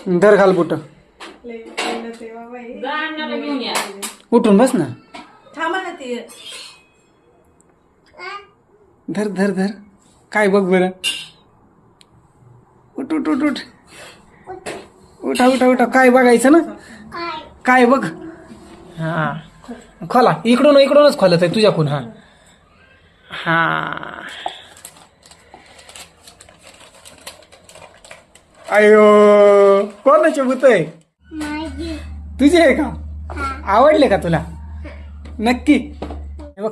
धर घाल बुट. उठून बस ना. थांबा ना ते. धर धर धर. काय बघ बरं. उठ उठ उठ उठ. उठा उठा उठा. काय बघायचं ना. काय बघ. हा खोला. इकडूनच खोलत आहे तुझ्याकून. हा हा. अयो कोणाचे भूत आहे. तुझे आहे का. आवडले का तुला. नक्की. बघ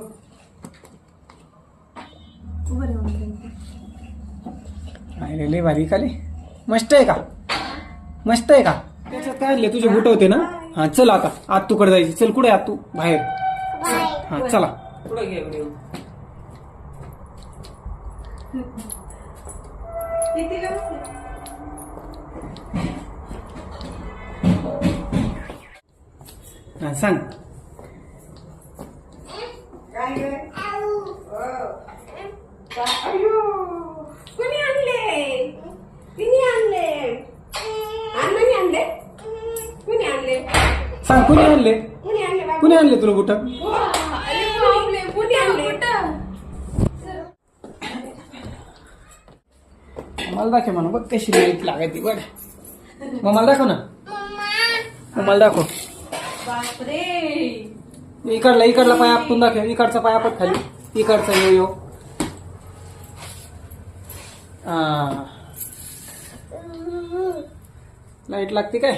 लय भारी खाली. मस्त आहे का. मस्त आहे का. त्याच्यात काय आणले तुझे बुट होते ना. हा चल आता आत तूकडे जायची. चल कुठे आत तू बाहेर. हा चला. पुढे घे. हा सांग. कुणी आणले. सांग कुणी आणले. कुणी आणले तुला बुट. मला दाखव म्हणा. बघ कशी लाईट लागायची. बघ मग मला दाखव ना. मग मला दाखव. इकडला पाय आपटून दाखव. इकडचा पाय आपट खाली. इकडचा यो लाईट लागते काय.